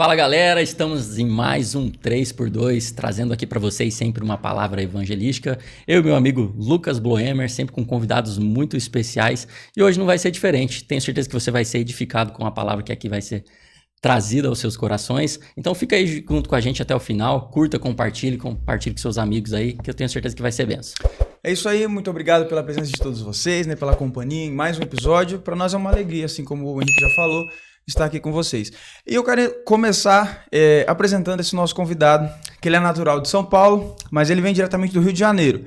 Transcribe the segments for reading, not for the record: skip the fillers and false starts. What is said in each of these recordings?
Fala galera, estamos em mais um 3x2, trazendo aqui para vocês sempre uma palavra evangelística. Eu e meu amigo Lucas Bloemer, sempre com convidados muito especiais. E hoje não vai ser diferente, tenho certeza que você vai ser edificado com a palavra que aqui vai ser trazida aos seus corações. Então fica aí junto com a gente até o final, curta, compartilhe com seus amigos aí, que eu tenho certeza que vai ser benção. É isso aí, muito obrigado pela presença de todos vocês, né, pela companhia em mais um episódio. Para nós é uma alegria, assim como o Henrique já falou, estar aqui com vocês. E eu quero começar apresentando esse nosso convidado, que ele é natural de São Paulo, mas ele vem diretamente do Rio de Janeiro.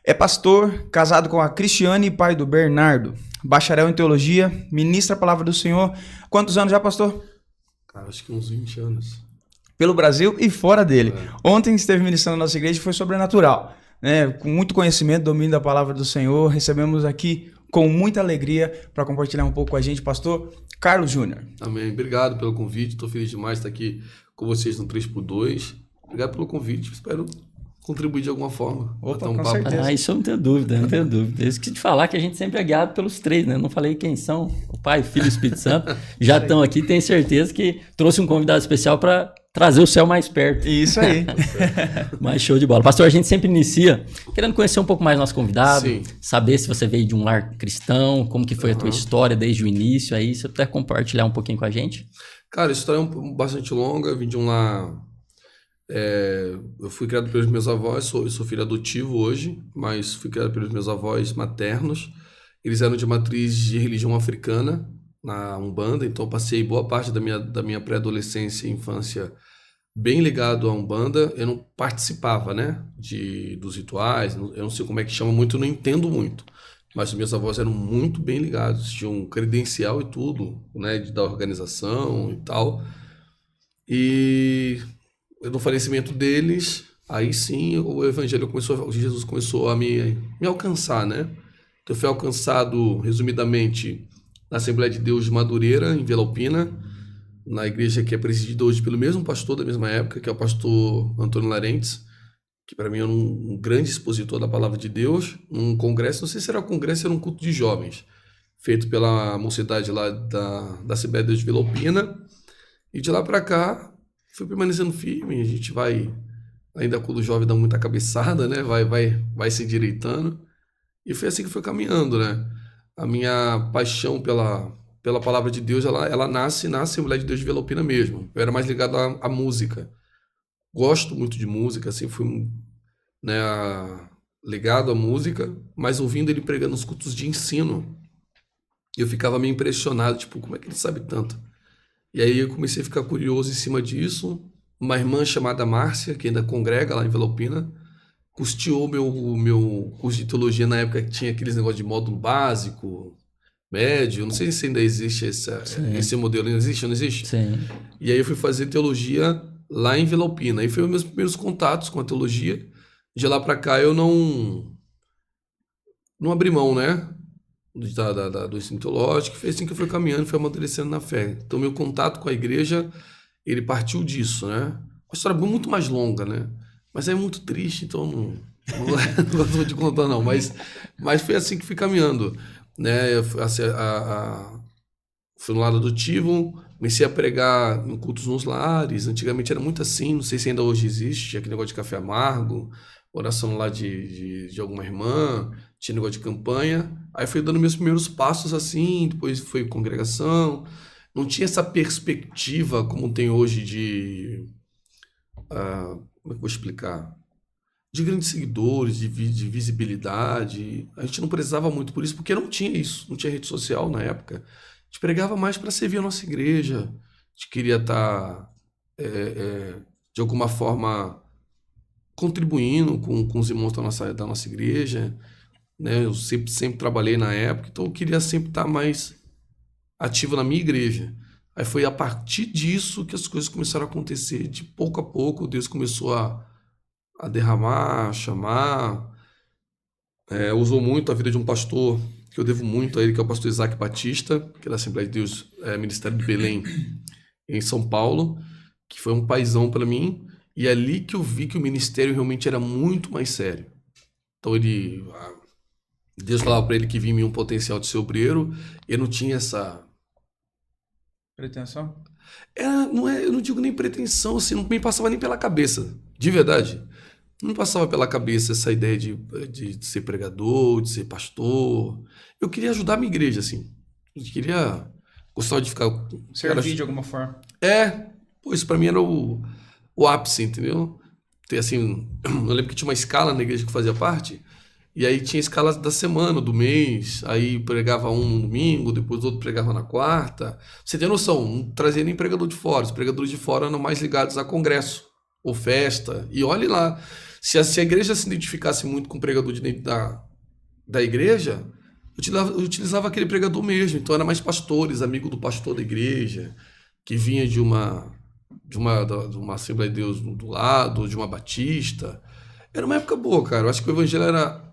É pastor, casado com a Cristiane e pai do Bernardo, bacharel em teologia, ministra a palavra do Senhor. Quantos anos já, pastor? Cara, acho que uns 20 anos. Pelo Brasil e fora dele. Ontem esteve ministrando na nossa igreja e foi sobrenatural, né? Com muito conhecimento, domínio da palavra do Senhor. Recebemos aqui com muita alegria para compartilhar um pouco com a gente, pastor Carlos Júnior. Amém. Obrigado pelo convite. Estou feliz demais de estar aqui com vocês no 3x2. Obrigado pelo convite. Espero contribuir de alguma forma. Opa, com certeza. Isso eu não tenho dúvida, não tenho dúvida. Eu esqueci de falar que a gente sempre é guiado pelos três, né? Eu não falei quem são, o Pai, o Filho e o Espírito Santo. Já estão aqui, tenho certeza que trouxe um convidado especial para trazer o céu mais perto. Isso aí. Mas show de bola. Pastor, a gente sempre inicia querendo conhecer um pouco mais nosso convidado, Sim. saber se você veio de um lar cristão, como que foi a tua história desde o início aí, se você puder compartilhar um pouquinho com a gente. Cara, a história é bastante longa. Eu vim de um lar... eu fui criado pelos meus avós, eu sou filho adotivo hoje, mas fui criado pelos meus avós maternos. Eles eram de matriz de religião africana, na Umbanda, então passei boa parte da minha pré-adolescência e infância bem ligado à Umbanda. Eu não participava, né, dos rituais, eu não sei como é que chama muito, eu não entendo muito, mas os meus avós eram muito bem ligados, tinham credencial e tudo, né, da organização e tal. E no falecimento deles, aí sim o evangelho Jesus começou a me alcançar, né? Então eu fui alcançado, resumidamente, na Assembleia de Deus de Madureira, em Vila Alpina, na igreja que é presidida hoje pelo mesmo pastor da mesma época, que é o pastor Antônio Larentes, que para mim era um grande expositor da palavra de Deus, um congresso, não sei se era um congresso, era um culto de jovens, feito pela mocidade lá da Assembleia de Deus de Vila Alpina, e de lá para cá fui permanecendo firme. A gente vai, ainda quando o jovem dá muita cabeçada, né? Vai se endireitando. E foi assim que foi caminhando, né? A minha paixão pela palavra de Deus, ela nasce na Assembleia de Deus de Vila Alpina mesmo. Eu era mais ligado à música. Gosto muito de música, assim, fui, né, ligado à música, mas ouvindo ele pregando nos cultos de ensino, eu ficava meio impressionado, tipo, como é que ele sabe tanto? E aí eu comecei a ficar curioso em cima disso. Uma irmã chamada Márcia, que ainda congrega lá em Vila Alpina, custeou o meu curso de teologia na época que tinha aqueles negócios de módulo básico, médio. Não sei se ainda existe esse modelo. Ainda existe ou não existe? Sim. E aí eu fui fazer teologia lá em Vila Alpina. Aí foi os meus primeiros contatos com a teologia. De lá para cá eu não abri mão, né? Do ensino teológico. Foi assim que eu fui caminhando e fui amadurecendo na fé. Então, meu contato com a igreja, ele partiu disso, né? Uma história muito mais longa, né? Mas é muito triste, então não vou te contar, não. Mas foi assim que fui caminhando, né? Fui no lado adotivo, comecei a pregar em cultos nos lares. Antigamente era muito assim, não sei se ainda hoje existe, aquele negócio de café amargo, oração lá de alguma irmã, tinha negócio de campanha. Aí fui dando meus primeiros passos assim, depois foi congregação. Não tinha essa perspectiva como tem hoje de... como é que eu vou explicar? De grandes seguidores, de visibilidade. A gente não precisava muito por isso, porque não tinha isso. Não tinha rede social na época. A gente pregava mais para servir a nossa igreja. A gente queria estar, de alguma forma, contribuindo com os irmãos da nossa igreja, né? Eu sempre trabalhei na época, então eu queria sempre estar mais ativo na minha igreja. Aí foi a partir disso que as coisas começaram a acontecer. De pouco a pouco, Deus começou a derramar, a chamar. Usou muito a vida de um pastor que eu devo muito a ele, que é o pastor Isaac Batista, que é da Assembleia de Deus, Ministério de Belém, em São Paulo, que foi um paizão para mim. E é ali que eu vi que o ministério realmente era muito mais sério. Então Deus falava para ele que vinha em mim um potencial de ser obreiro, e eu não tinha essa Pretensão? Não é, eu não digo nem pretensão, assim, não me passava nem pela cabeça, de verdade. Não me passava pela cabeça essa ideia de ser pregador, de ser pastor. Eu queria ajudar a minha igreja, assim. Eu queria... Gostava de ficar... Servir de alguma forma. Pô, isso pra mim era o ápice, entendeu? Ter, assim, eu lembro que tinha uma escala na igreja que eu fazia parte, e aí tinha escalas da semana, do mês, aí pregava um no domingo, depois outro pregava na quarta. Você tem noção, não trazia nem pregador de fora, os pregadores de fora eram mais ligados a congresso ou festa, e olhe lá, se a igreja se identificasse muito com o pregador de dentro da igreja, eu utilizava aquele pregador mesmo, então era mais pastores, amigo do pastor da igreja, que vinha de uma Assembleia de Deus do lado, de uma batista. Era uma época boa, cara. Eu acho que o evangelho era...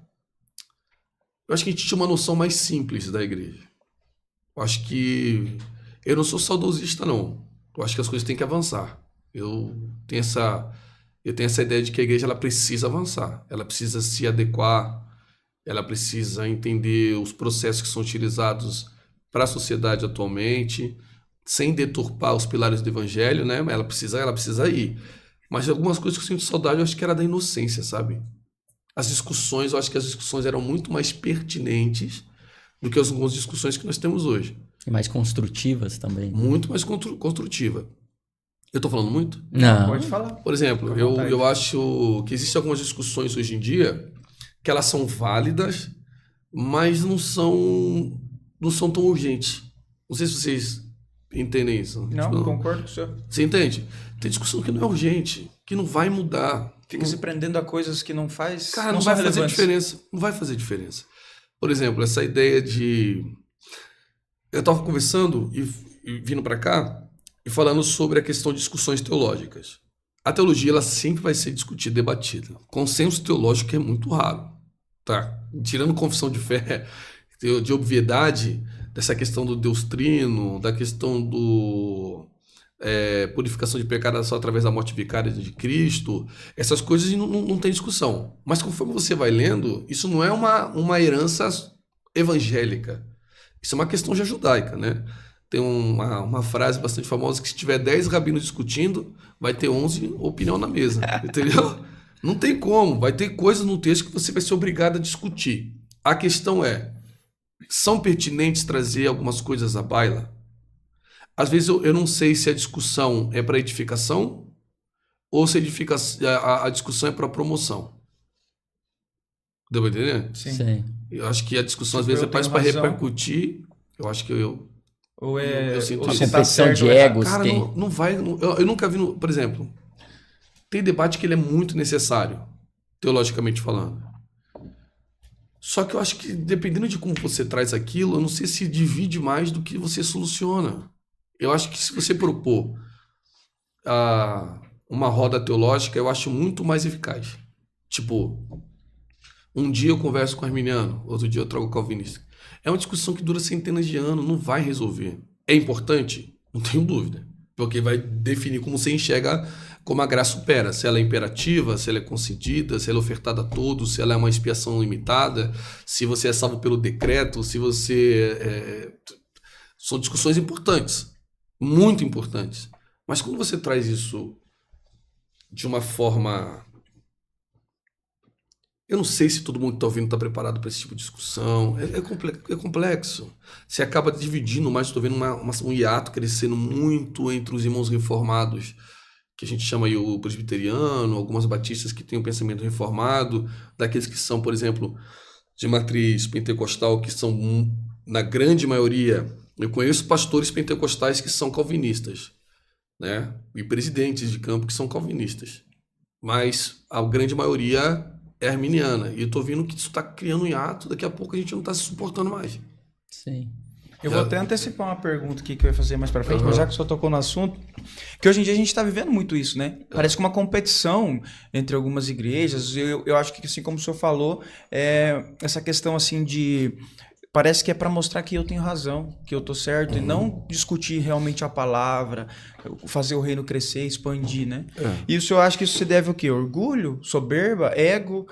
Eu acho que a gente tinha uma noção mais simples da igreja. Eu acho que... Eu não sou saudosista, não. Eu acho que as coisas têm que avançar. Eu tenho essa ideia de que a igreja ela precisa avançar. Ela precisa se adequar. Ela precisa entender os processos que são utilizados para a sociedade atualmente, sem deturpar os pilares do evangelho, né? Ela precisa ir. Mas algumas coisas que eu sinto saudade, eu acho que era da inocência, sabe? Eu acho que as discussões eram muito mais pertinentes do que algumas discussões que nós temos hoje. E mais construtivas também. Muito mais construtiva. Eu tô falando muito? Não. Pode falar. Por exemplo, eu acho que existem algumas discussões hoje em dia que elas são válidas, mas não são tão urgentes. Não sei se vocês entendem isso. Não, concordo com o senhor. Você entende? Tem discussão que não é urgente, que não vai mudar. Fica se prendendo a coisas que não faz. Cara, não vai fazer diferença. Não vai fazer diferença. Por exemplo, essa ideia de... Eu estava conversando e vindo para cá e falando sobre a questão de discussões teológicas. A teologia ela sempre vai ser discutida, debatida. Consenso teológico é muito raro. Tá? Tirando confissão de fé, de obviedade, dessa questão do Deus Trino, da questão do purificação de pecado só através da morte vicária de Cristo, essas coisas não tem discussão. Mas conforme você vai lendo, isso não é uma herança evangélica. Isso é uma questão já judaica, né? Tem uma frase bastante famosa que se tiver 10 rabinos discutindo, vai ter 11 opinião na mesa, entendeu? Não tem como, vai ter coisas no texto que você vai ser obrigado a discutir. A questão é, são pertinentes trazer algumas coisas à baila? Às vezes eu não sei se a discussão é para edificação ou se a discussão é para promoção. Deu pra entender? Sim. Eu acho que a discussão às vezes é mais para repercutir. Eu acho que eu sinto uma isso. competição de egos. Cara, não vai... Eu nunca vi... Por exemplo, tem debate que ele é muito necessário, teologicamente falando. Só que eu acho que dependendo de como você traz aquilo, eu não sei se divide mais do que você soluciona. Eu acho que se você propor uma roda teológica, eu acho muito mais eficaz. Tipo, um dia eu converso com o arminiano, outro dia eu trago o calvinista. É uma discussão que dura centenas de anos, não vai resolver. É importante? Não tenho dúvida. Porque vai definir como você enxerga como a graça opera. Se ela é imperativa, se ela é concedida, se ela é ofertada a todos, se ela é uma expiação limitada, se você é salvo pelo decreto, se você... São discussões importantes. Muito importantes. Mas quando você traz isso de uma forma... Eu não sei se todo mundo que está ouvindo está preparado para esse tipo de discussão. É complexo. Você acaba dividindo mais. Estou vendo um hiato crescendo muito entre os irmãos reformados, que a gente chama aí o presbiteriano, algumas batistas que têm um pensamento reformado, daqueles que são, por exemplo, de matriz pentecostal, que são, na grande maioria... Eu conheço pastores pentecostais que são calvinistas, né? E presidentes de campo que são calvinistas. Mas a grande maioria é arminiana. E eu tô vendo que isso está criando um hiato, daqui a pouco a gente não está se suportando mais. Sim. Eu vou até antecipar uma pergunta aqui que eu ia fazer mais para frente, mas já que o senhor tocou no assunto, que hoje em dia a gente está vivendo muito isso, né? Parece que uma competição entre algumas igrejas. Eu acho que, assim como o senhor falou, essa questão assim de... Parece que é para mostrar que eu tenho razão, que eu tô certo, e não discutir realmente a palavra, fazer o reino crescer, expandir, né? Isso eu acho que isso se deve ao quê? Orgulho, soberba, ego?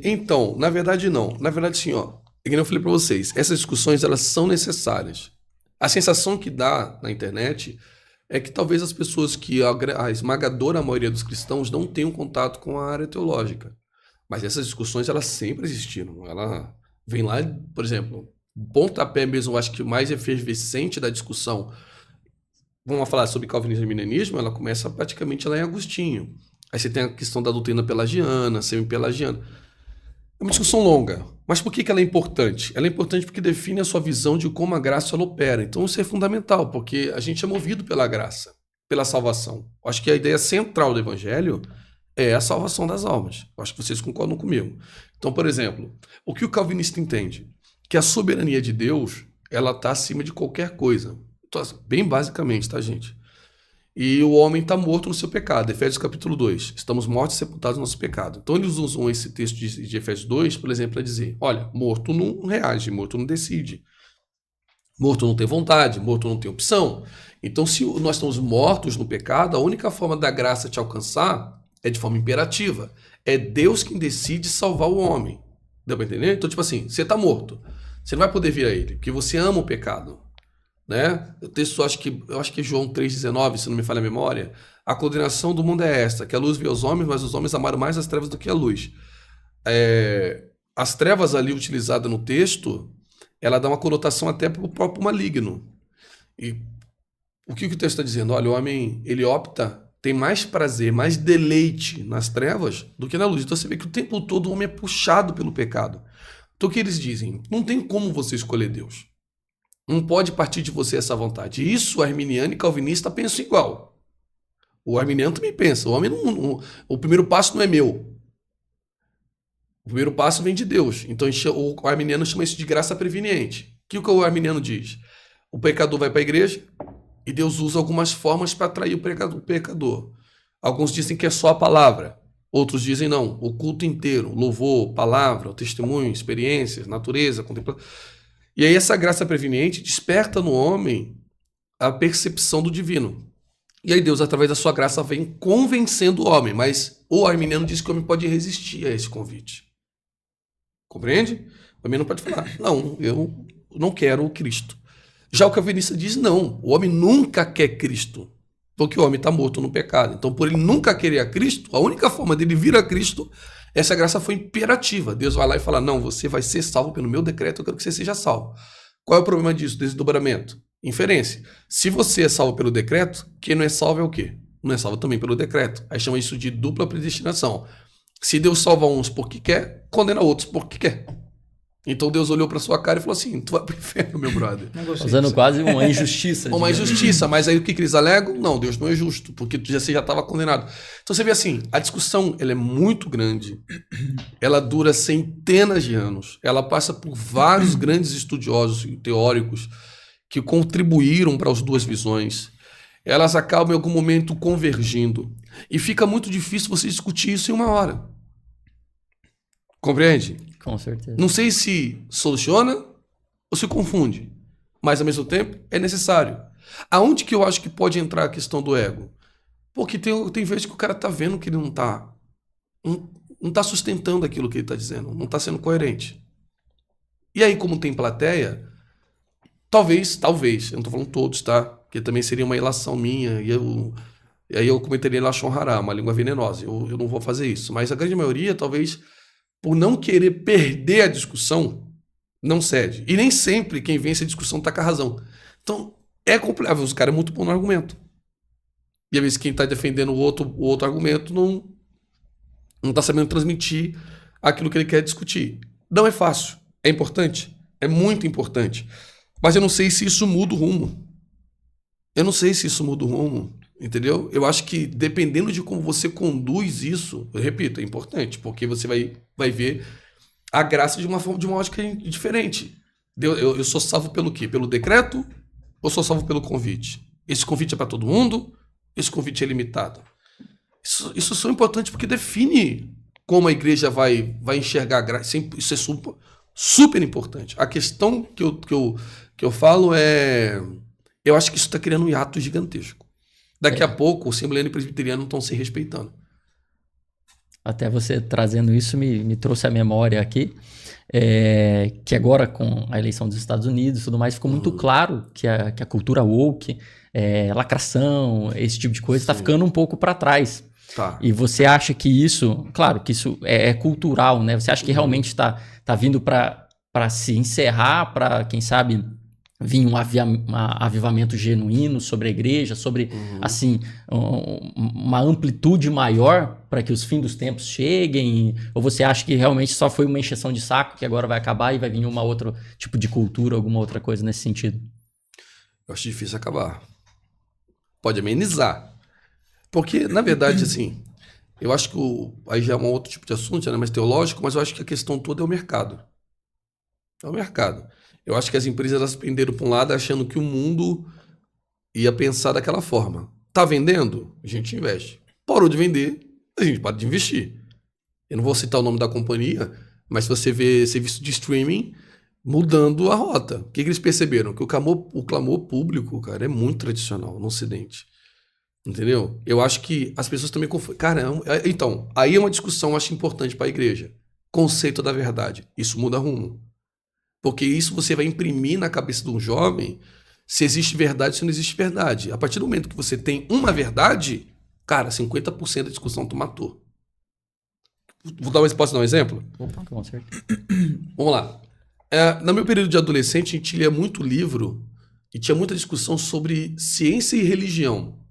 Então, na verdade não. Na verdade, sim, ó. É que eu falei para vocês, essas discussões elas são necessárias. A sensação que dá na internet é que talvez as pessoas a esmagadora maioria dos cristãos não tenham contato com a área teológica. Mas essas discussões, elas sempre existiram. Ela vem lá, por exemplo, o pontapé mesmo, acho que o mais efervescente da discussão, vamos falar sobre calvinismo e arminianismo, ela começa praticamente lá em Agostinho. Aí você tem a questão da doutrina pelagiana, semi-pelagiana. É uma discussão longa. Mas por que ela é importante? Ela é importante porque define a sua visão de como a graça ela opera. Então isso é fundamental, porque a gente é movido pela graça, pela salvação. Eu acho que a ideia central do evangelho é a salvação das almas. Eu acho que vocês concordam comigo. Então, por exemplo, o que o calvinista entende? Que a soberania de Deus, ela está acima de qualquer coisa. Então, bem basicamente, tá, gente? E o homem está morto no seu pecado. Efésios capítulo 2. Estamos mortos e sepultados no nosso pecado. Então eles usam esse texto de Efésios 2, por exemplo, para dizer, olha, morto não reage, morto não decide. Morto não tem vontade, morto não tem opção. Então se nós estamos mortos no pecado, a única forma da graça te alcançar é de forma imperativa. É Deus quem decide salvar o homem. Deu para entender? Então tipo assim, você está morto. Você não vai poder vir a ele, porque você ama o pecado. Né? O texto, eu acho que é João 3,19, se não me falha a memória. A condenação do mundo é esta, que a luz veio aos homens, mas os homens amaram mais as trevas do que a luz. As trevas ali utilizadas no texto, ela dá uma conotação até para o próprio maligno. E o que o texto está dizendo? Olha, o homem, ele opta, tem mais prazer, mais deleite nas trevas do que na luz. Então você vê que o tempo todo o homem é puxado pelo pecado. Então o que eles dizem? Não tem como você escolher Deus. Não pode partir de você essa vontade. Isso, o arminiano e calvinista pensam igual. O arminiano também pensa. O homem o primeiro passo não é meu. O primeiro passo vem de Deus. Então o arminiano chama isso de graça preveniente. O que o arminiano diz? O pecador vai para a igreja e Deus usa algumas formas para atrair o pecador. Alguns dizem que é só a palavra. Outros dizem não, o culto inteiro. Louvor, palavra, o testemunho, experiências, natureza, contemplação. E aí essa graça preveniente desperta no homem a percepção do divino. E aí Deus, através da sua graça, vem convencendo o homem. Mas o arminiano diz que o homem pode resistir a esse convite. Compreende? O homem não pode falar, não, eu não quero o Cristo. Já o calvinista diz, não, o homem nunca quer Cristo. Porque o homem está morto no pecado. Então, por ele nunca querer a Cristo, a única forma dele vir a Cristo, essa graça foi imperativa. Deus vai lá e fala, não, você vai ser salvo pelo meu decreto, eu quero que você seja salvo. Qual é o problema disso, desdobramento? Inferência. Se você é salvo pelo decreto, quem não é salvo é o quê? Não é salvo também pelo decreto. Aí chama isso de dupla predestinação. Se Deus salva uns porque quer, condena outros porque quer. Então Deus olhou para sua cara e falou assim, tu vai pro inferno, meu brother. Usando quase uma injustiça. Uma injustiça, mas aí o que eles alegam? Não, Deus não é justo, porque você já estava condenado. Então você vê assim, a discussão ela é muito grande, ela dura centenas de anos, ela passa por vários grandes estudiosos e teóricos que contribuíram para as duas visões. Elas acabam em algum momento convergindo. E fica muito difícil você discutir isso em uma hora. Compreende? Com certeza. Não sei se soluciona ou se confunde, mas ao mesmo tempo é necessário. Aonde que eu acho que pode entrar a questão do ego? Porque tem vezes que o cara tá vendo que ele não tá sustentando aquilo que ele tá dizendo, não tá sendo coerente. E aí, como tem plateia, talvez, eu não tô falando todos, tá? Porque também seria uma ilação minha, e aí eu cometeria lashon hará, uma língua venenosa. Eu não vou fazer isso. Mas a grande maioria, talvez, por não querer perder a discussão, não cede. E nem sempre quem vence a discussão tá com a razão. Então, é complicado. Os caras é muito bom no argumento. E às vezes quem tá defendendo o outro argumento não tá sabendo transmitir aquilo que ele quer discutir. Não é fácil. É importante. É muito importante. Mas eu não sei se isso muda o rumo. Entendeu? Eu acho que dependendo de como você conduz isso, eu repito, é importante, porque você vai ver a graça de uma ótica diferente. Eu sou salvo pelo quê? Pelo decreto ou sou salvo pelo convite? Esse convite é para todo mundo? Esse convite é limitado? Isso é importante porque define como a igreja vai enxergar a graça. Isso é super importante. A questão que eu falo é... Eu acho que isso está criando um hiato gigantesco. Daqui a pouco, o Assembleano e o Presbiteriano não estão se respeitando. Até você trazendo isso me trouxe à memória aqui. que agora com a eleição dos Estados Unidos e tudo mais, ficou muito claro que a cultura woke, lacração, esse tipo de coisa, está ficando um pouco para trás. Tá. E você acha que isso, claro, que isso é cultural, né? Você acha que realmente está vindo para se encerrar, para, quem sabe, vir um avivamento genuíno sobre a igreja, sobre, assim, uma amplitude maior para que os fins dos tempos cheguem? Ou você acha que realmente só foi uma encheção de saco que agora vai acabar e vai vir uma outro tipo de cultura, alguma outra coisa nesse sentido? Eu acho difícil acabar. Pode amenizar. Porque, na verdade, assim, eu acho que aí já é um outro tipo de assunto, já não é mais teológico, mas eu acho que a questão toda é o mercado. É o mercado. Eu acho que as empresas elas penderam para um lado achando que o mundo ia pensar daquela forma. Tá vendendo? A gente investe. Parou de vender, a gente para de investir. Eu não vou citar o nome da companhia, mas se você vê serviço de streaming mudando a rota. O que eles perceberam? Que o clamor público, cara, é muito tradicional no Ocidente. Entendeu? Eu acho que as pessoas também confundem. Caramba, então, aí é uma discussão, eu acho importante para a igreja. Conceito da verdade. Isso muda rumo. Porque isso você vai imprimir na cabeça de um jovem se existe verdade ou se não existe verdade. A partir do momento que você tem uma verdade, cara, 50% da discussão tu matou. Posso dar um exemplo? Opa, com certeza. Vamos lá. No meu período de adolescente, a gente lia muito livro e tinha muita discussão sobre ciência e religião.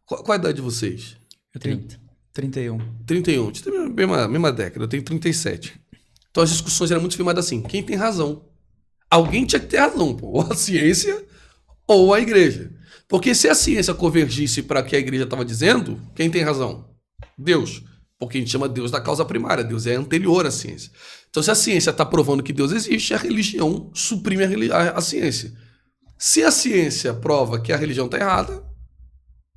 Qual a idade de vocês? Eu tenho 31. 31. A gente tem a mesma década, eu tenho 37. Então as discussões eram muito firmadas assim, quem tem razão? Alguém tinha que ter razão, pô. Ou a ciência ou a igreja. Porque se a ciência convergisse para o que a igreja estava dizendo, quem tem razão? Deus. Porque a gente chama Deus da causa primária, Deus é anterior à ciência. Então se a ciência está provando que Deus existe, a religião suprime a ciência. Se a ciência prova que a religião está errada,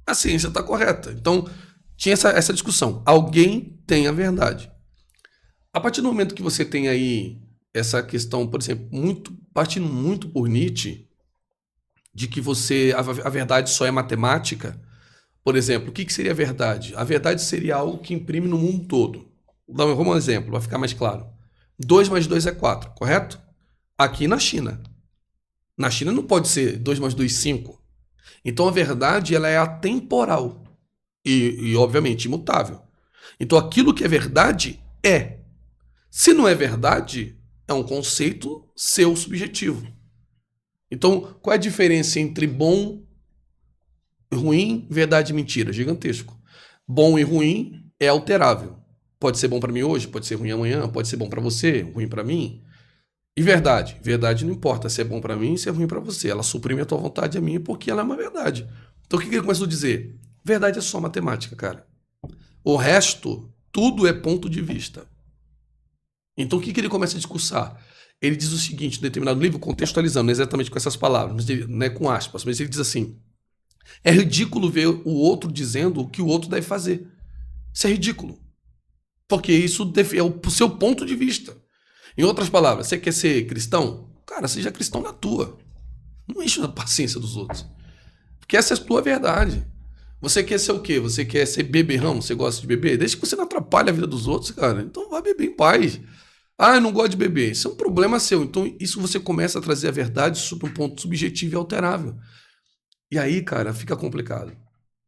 a ciência está correta. Então tinha essa discussão. Alguém tem a verdade. A partir do momento que você tem aí essa questão, por exemplo, partindo muito por Nietzsche, de que a verdade só é matemática, por exemplo, o que seria a verdade? A verdade seria algo que imprime no mundo todo. Vamos um exemplo, vai ficar mais claro. 2 mais 2 é 4, correto? Aqui na China. Na China não pode ser 2 mais 2, 5. Então a verdade ela é atemporal e obviamente, imutável. Então aquilo que é verdade é. Se não é verdade, é um conceito seu subjetivo. Então, qual é a diferença entre bom, ruim, verdade e mentira? Gigantesco. Bom e ruim é alterável. Pode ser bom para mim hoje, pode ser ruim amanhã, pode ser bom para você, ruim para mim. E verdade? Verdade não importa se é bom para mim, se é ruim para você. Ela suprime a tua vontade e a minha porque ela é uma verdade. Então, o que ele começou a dizer? Verdade é só matemática, cara. O resto, tudo é ponto de vista. Então, o que ele começa a discursar? Ele diz o seguinte, em determinado livro, contextualizando, não exatamente com essas palavras, não é com aspas, mas ele diz assim, é ridículo ver o outro dizendo o que o outro deve fazer. Isso é ridículo. Porque isso é o seu ponto de vista. Em outras palavras, você quer ser cristão? Cara, seja cristão na tua. Não enche a paciência dos outros. Porque essa é a tua verdade. Você quer ser o quê? Você quer ser beberrão? Você gosta de beber? Desde que você não atrapalhe a vida dos outros, cara. Então vai beber em paz. Ah, eu não gosto de beber. Isso é um problema seu. Então isso você começa a trazer a verdade sobre um ponto subjetivo e alterável. E aí, cara, fica complicado.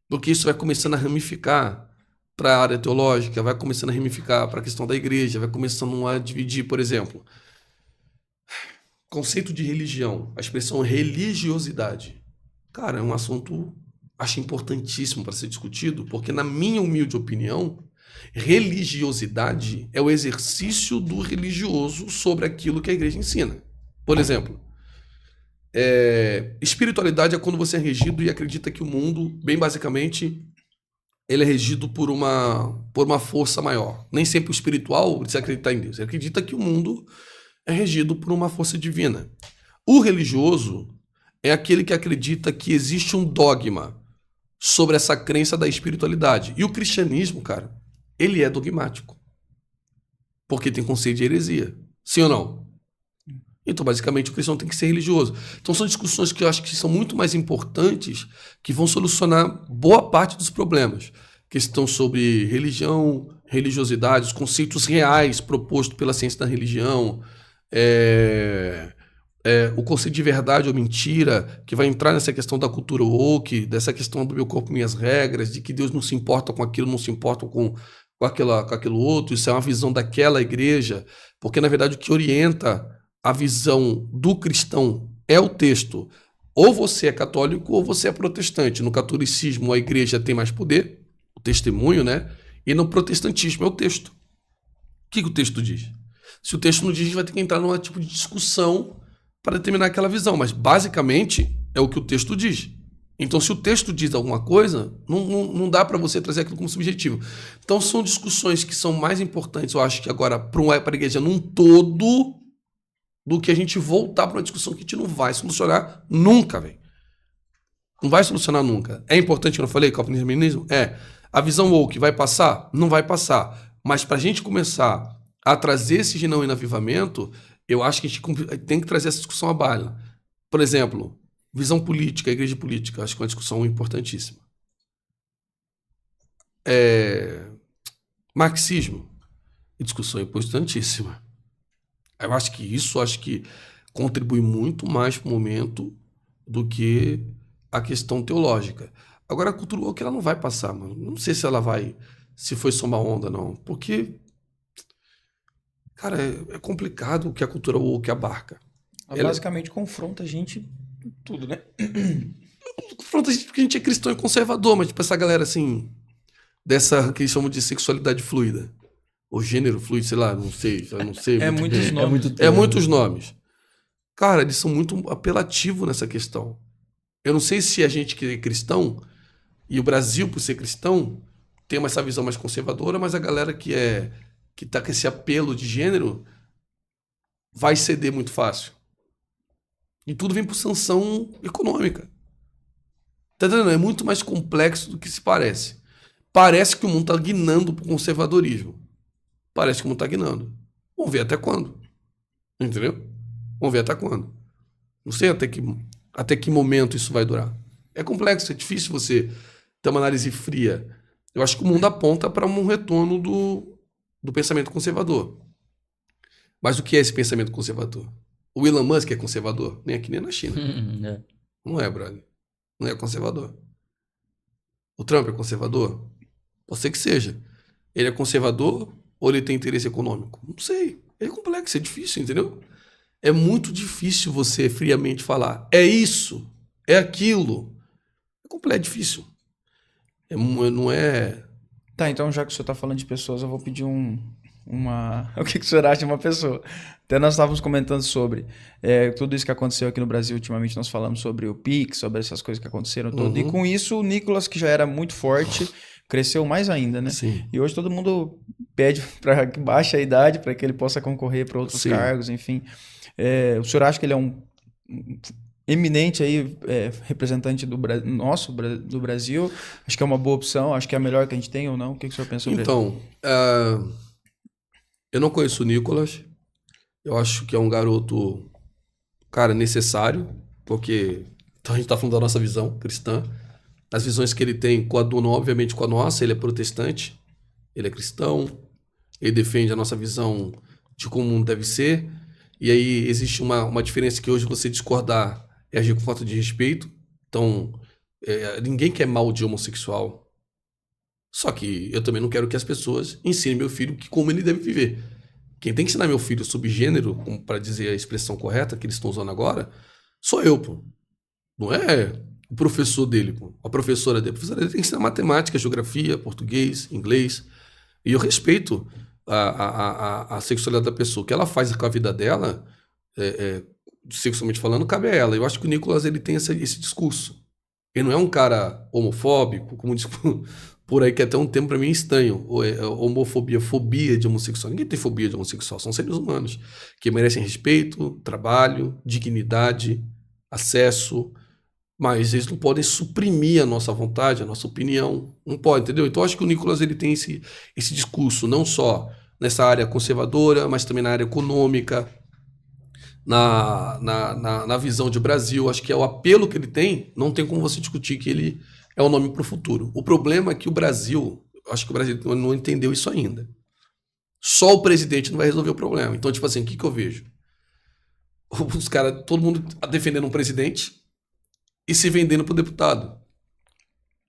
Porque isso vai começando a ramificar para a área teológica, vai começando a ramificar para a questão da igreja, vai começando a dividir, por exemplo, conceito de religião, a expressão religiosidade. Cara, é um assunto, acho importantíssimo para ser discutido, porque na minha humilde opinião, religiosidade é o exercício do religioso sobre aquilo que a igreja ensina. Por exemplo, espiritualidade é quando você é regido e acredita que o mundo, bem basicamente, ele é regido por uma força maior. Nem sempre o espiritual você acredita em Deus. Você acredita que o mundo é regido por uma força divina. O religioso é aquele que acredita que existe um dogma sobre essa crença da espiritualidade. E o cristianismo, cara, ele é dogmático. Porque tem conceito de heresia. Sim ou não? Então, basicamente, o cristão tem que ser religioso. Então, são discussões que eu acho que são muito mais importantes, que vão solucionar boa parte dos problemas. Questão sobre religião, religiosidade, os conceitos reais propostos pela ciência da religião, O conceito de verdade ou mentira, que vai entrar nessa questão da cultura woke, dessa questão do meu corpo, minhas regras, de que Deus não se importa com aquilo, não se importa com aquilo outro, isso é uma visão daquela igreja, porque na verdade o que orienta a visão do cristão é o texto. Ou você é católico ou você é protestante. No catolicismo a igreja tem mais poder, o testemunho, né? E no protestantismo é o texto. O que o texto diz? Se o texto não diz, a gente vai ter que entrar num tipo de discussão para determinar aquela visão, mas basicamente é o que o texto diz. Então, se o texto diz alguma coisa, não dá para você trazer aquilo como subjetivo. Então, são discussões que são mais importantes, eu acho que agora, para a igreja num todo, do que a gente voltar para uma discussão que a gente não vai solucionar nunca, velho. Não vai solucionar nunca. É importante, como eu falei, calvinismo e feminismo? A visão woke vai passar? Não vai passar. Mas para a gente começar a trazer esse ginão em avivamento, eu acho que a gente tem que trazer essa discussão à baila. Por exemplo, visão política, igreja política, acho que é uma discussão importantíssima. Marxismo, discussão importantíssima. Eu acho que contribui muito mais para o momento do que a questão teológica. Agora, a cultura woke, ela não vai passar, mano. Não sei se ela vai, se foi só uma onda, não. Porque, cara, é complicado o que a cultura woke abarca. Ela basicamente confronta a gente em tudo, né? Confronta a gente porque a gente é cristão e conservador, mas tipo essa galera, assim, dessa que eles chamam de sexualidade fluida. Ou gênero fluido, sei lá, não sei. Muitos nomes. Muitos nomes. Cara, eles são muito apelativos nessa questão. Eu não sei se a gente que é cristão, e o Brasil, por ser cristão, tem essa visão mais conservadora, mas a galera que tá com esse apelo de gênero vai ceder muito fácil. E tudo vem por sanção econômica. Tá entendendo? É muito mais complexo do que se parece. Parece que o mundo tá guinando pro conservadorismo. Parece que o mundo tá guinando. Vamos ver até quando. Entendeu? Vamos ver até quando. Não sei até que momento isso vai durar. É complexo, é difícil você ter uma análise fria. Eu acho que o mundo aponta para um retorno do pensamento conservador. Mas o que é esse pensamento conservador? O Elon Musk é conservador? Nem aqui nem na China. Não é, brother. Não é conservador. O Trump é conservador? Pode ser que seja. Ele é conservador ou ele tem interesse econômico? Não sei. É complexo, é difícil, entendeu? É muito difícil você friamente falar. É isso, é aquilo. É difícil. Não é... Tá, então já que o senhor tá falando de pessoas, eu vou pedir o que o senhor acha de uma pessoa? Até nós estávamos comentando sobre tudo isso que aconteceu aqui no Brasil ultimamente, nós falamos sobre o Pix, sobre essas coisas que aconteceram tudo. E com isso, o Nicolas, que já era muito forte, cresceu mais ainda, né? Sim. E hoje todo mundo pede para que baixe a idade para que ele possa concorrer para outros cargos, enfim. O senhor acha que ele é um eminente aí, representante do Brasil? Acho que é uma boa opção, acho que é a melhor que a gente tem ou não? O que o senhor pensa sobre ele? Então, eu não conheço o Nicolas. Eu acho que é um garoto, cara, necessário, porque então a gente está falando da nossa visão cristã. As visões que ele tem coadunam, obviamente, com a nossa. Ele é protestante, ele é cristão, ele defende a nossa visão de como o mundo deve ser. E aí existe uma diferença que hoje você discordar é agir com falta de respeito. Então, ninguém quer mal de homossexual. Só que eu também não quero que as pessoas ensinem meu filho como ele deve viver. Quem tem que ensinar meu filho sobre gênero, para dizer a expressão correta que eles estão usando agora, sou eu, pô. Não é o professor dele, pô. A professora dele. A professora dele tem que ensinar matemática, geografia, português, inglês. E eu respeito a sexualidade da pessoa. O que ela faz com a vida dela, sexualmente falando, cabe a ela. Eu acho que o Nicolas ele tem esse discurso. Ele não é um cara homofóbico, como diz por aí, que é até um termo para mim estranho. Homofobia, fobia de homossexual. Ninguém tem fobia de homossexual. São seres humanos que merecem respeito, trabalho, dignidade, acesso. Mas eles não podem suprimir a nossa vontade, a nossa opinião. Não pode, entendeu? Então, eu acho que o Nicolas ele tem esse discurso, não só nessa área conservadora, mas também na área econômica, na visão de Brasil. Acho que é o apelo que ele tem, não tem como você discutir que ele é um nome para o futuro. O problema é que o Brasil, acho que o Brasil não entendeu isso ainda. Só o presidente não vai resolver o problema. Então, tipo assim, o que eu vejo? Os caras, todo mundo defendendo um presidente e se vendendo pro deputado.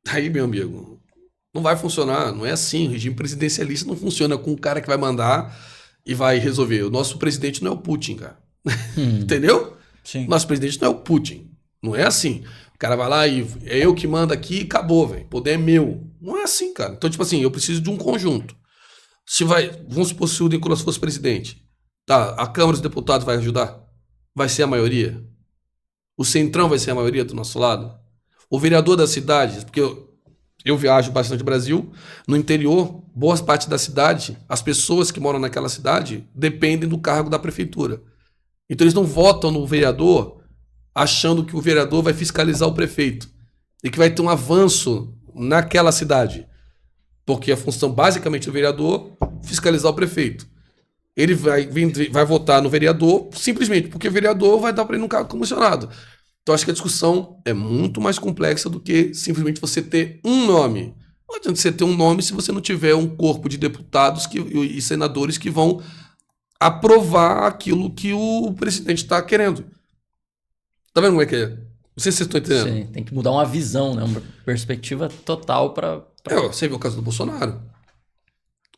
Aí, meu amigo, não vai funcionar, não é assim. O regime presidencialista não funciona com o cara que vai mandar e vai resolver. O nosso presidente não é o Putin, cara. Entendeu? Sim. Nosso presidente não é o Putin. Não é assim. O cara vai lá e é eu que mando aqui e acabou, velho. O poder é meu. Não é assim, cara. Então, tipo assim, eu preciso de um conjunto. Vamos supor se o Nicolas fosse presidente. Tá, a Câmara dos Deputados vai ajudar? Vai ser a maioria? O Centrão vai ser a maioria do nosso lado? O vereador das cidades, porque eu viajo bastante no Brasil, no interior, boas partes da cidade, as pessoas que moram naquela cidade dependem do cargo da prefeitura. Então eles não votam no vereador achando que o vereador vai fiscalizar o prefeito e que vai ter um avanço naquela cidade. Porque a função basicamente do vereador é fiscalizar o prefeito. Ele vai votar no vereador simplesmente porque o vereador vai dar para ele um cargo comissionado. Então acho que a discussão é muito mais complexa do que simplesmente você ter um nome. Não adianta você ter um nome se você não tiver um corpo de deputados e senadores que vão aprovar aquilo que o presidente está querendo. Tá vendo como é que é? Não sei se vocês estão entendendo. Sim, tem que mudar uma visão, né? Uma perspectiva total para... Você viu o caso do Bolsonaro.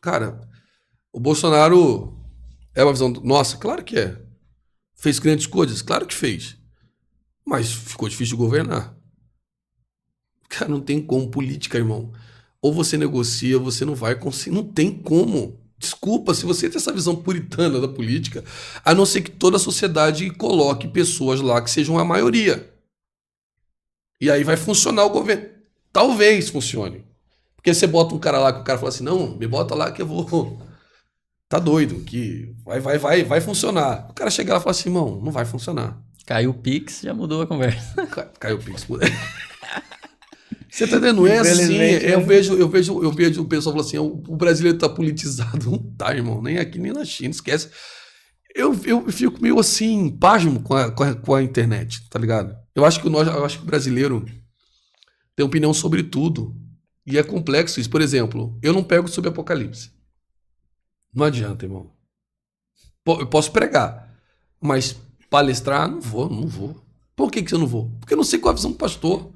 Cara, o Bolsonaro é uma visão... Nossa, claro que é. Fez grandes coisas? Claro que fez. Mas ficou difícil de governar. Cara, não tem como. Política, irmão. Ou você negocia, você não vai conseguir. Não tem como. Desculpa, se você tem essa visão puritana da política, a não ser que toda a sociedade coloque pessoas lá que sejam a maioria. E aí vai funcionar o governo. Talvez funcione. Porque você bota um cara lá que o cara fala assim, não, me bota lá que eu vou... Tá doido, que vai funcionar. O cara chega lá e fala assim, irmão, não vai funcionar. Caiu o Pix, já mudou a conversa. Caiu o Pix. Você tá entendendo? Não é assim. Eu vejo o pessoal falando assim, o brasileiro tá politizado. Não tá, irmão. Nem aqui, nem na China. Esquece. Eu fico meio assim, pasmo com a internet, tá ligado? Eu acho que o brasileiro tem opinião sobre tudo. E é complexo isso. Por exemplo, eu não pego sobre Apocalipse. Não adianta, irmão. Eu posso pregar, mas palestrar, não vou. Por que eu não vou? Porque eu não sei qual a visão do pastor.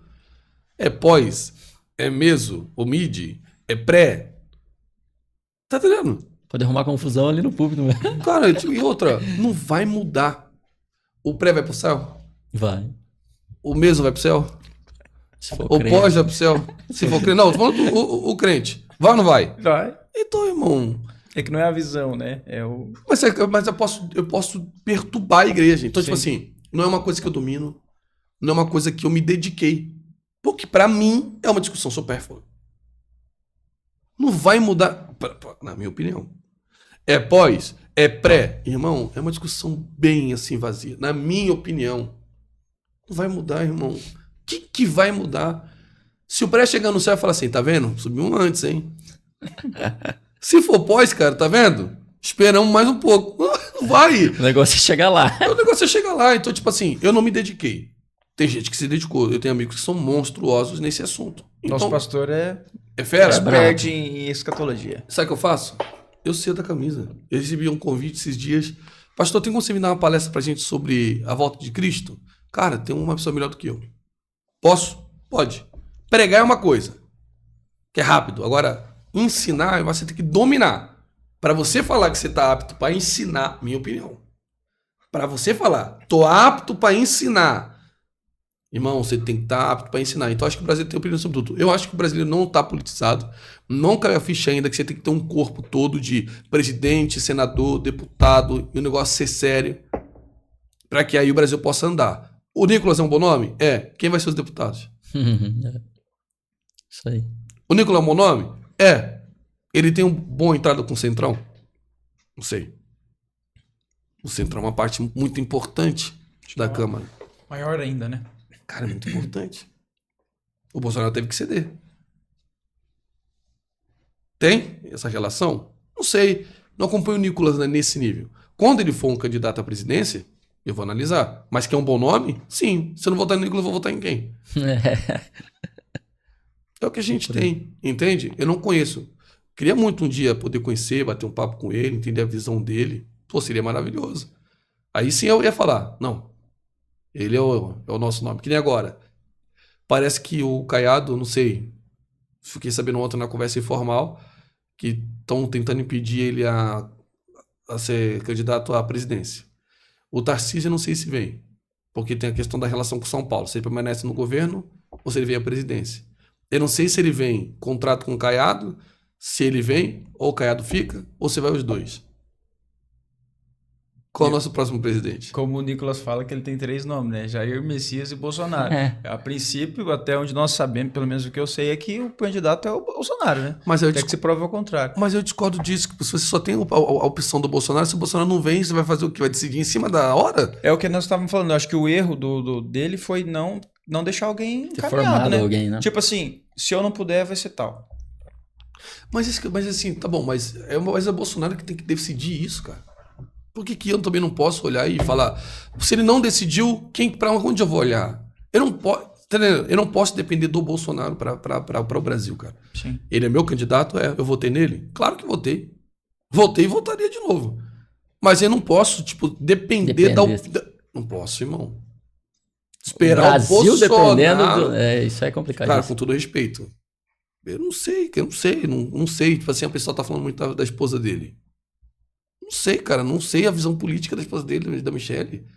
É pós, é meso, ou mid, é pré. Tá entendendo? Pode arrumar confusão ali no público mesmo. Cara, e outra, não vai mudar. O pré vai pro céu? Vai. O meso vai pro céu? Se for O crente. pós vai pro céu? Se for crente. Não, tô falando o crente. Vai ou não vai? Vai. Então, irmão... É que não é a visão, né? É o... Mas eu posso perturbar a igreja. Então, tipo Sim. assim, não é uma coisa que eu domino, não é uma coisa que eu me dediquei. Porque pra mim é uma discussão supérflua. Não vai mudar, na minha opinião. É pós, é pré. Irmão, é uma discussão bem assim vazia. Na minha opinião. Não vai mudar, irmão. O que vai mudar? Se o pré chegar no céu e falar assim, tá vendo? Subiu um antes, hein? Se for pós, cara, tá vendo? Esperamos mais um pouco. Não vai. O negócio é chegar lá. O negócio é chegar lá. Então, tipo assim, eu não me dediquei. Tem gente que se dedicou. Eu tenho amigos que são monstruosos nesse assunto. Então, Nosso pastor é fera. expert em escatologia. Sabe o que eu faço? Eu cedo a camisa. Eu recebi um convite esses dias. Pastor, tem como você me dar uma palestra pra gente sobre a volta de Cristo? Cara, tem uma pessoa melhor do que eu. Posso? Pode. Pregar é uma coisa. Que é rápido. Agora, ensinar, você tem que dominar. Para você falar que você tá apto para ensinar, minha opinião. Para você falar, tô apto para ensinar. Irmão, você tem que estar apto para ensinar. Então, acho que o Brasil tem opinião sobre tudo. Eu acho que o brasileiro não tá politizado. Não caiu a ficha ainda que você tem que ter um corpo todo de presidente, senador, deputado, e o negócio ser sério. Para que aí o Brasil possa andar. O Nicolas é um bom nome? É. Quem vai ser os deputados? Isso aí. O Nicolas é um bom nome? É. Ele tem uma boa entrada com o Centrão? Não sei. O Centrão é uma parte muito importante da Câmara. Maior ainda, né? Cara, é muito importante. O Bolsonaro teve que ceder. Tem essa relação? Não sei. Não acompanho o Nicolas nesse nível. Quando ele for um candidato à presidência, eu vou analisar. Mas que é um bom nome? Sim. Se eu não votar no Nicolas, eu vou votar em quem? É o que a gente tem, entende? Eu não conheço. Queria muito um dia poder conhecer, bater um papo com ele, entender a visão dele. Pô, seria maravilhoso. Aí sim eu ia falar, não, ele é o nosso nome. Que nem agora. Parece que o Caiado, não sei, fiquei sabendo ontem na conversa informal, que estão tentando impedir ele a ser candidato à presidência. O Tarcísio eu não sei se vem, porque tem a questão da relação com São Paulo, se ele permanece no governo ou se ele vem à presidência. Eu não sei se ele vem contrato com o Caiado, se ele vem, ou o Caiado fica, ou se vai os dois. Qual é o nosso próximo presidente? Como o Nicolas fala que ele tem 3 nomes, né? Jair, Messias e Bolsonaro. A princípio, até onde nós sabemos, pelo menos o que eu sei, é que o candidato é o Bolsonaro, né? Mas Até que se prove ao contrário. Mas eu discordo disso, que se você só tem a opção do Bolsonaro, se o Bolsonaro não vem, você vai fazer o quê? Vai decidir em cima da hora? É o que nós estávamos falando. Eu acho que o erro dele foi não deixar alguém encaminhado, né? Alguém, né? Tipo assim, se eu não puder, vai ser tal. Mas assim, tá bom, mas é o Bolsonaro que tem que decidir isso, cara. Por que eu também não posso olhar e falar, se ele não decidiu, para onde eu vou olhar? Eu não posso depender do Bolsonaro para o Brasil, cara. Sim. Ele é meu candidato? Eu votei nele? Claro que votei. Votei e votaria de novo. Mas eu não posso, depender da... Não posso, irmão. Esperar o Brasil Bolsonaro... dependendo... Isso é complicado. Cara, com todo respeito. Eu não sei. Não sei. Tipo assim, a pessoa tá falando muito da esposa dele. Não sei, cara. Não sei a visão política da esposa dele, da Michelle.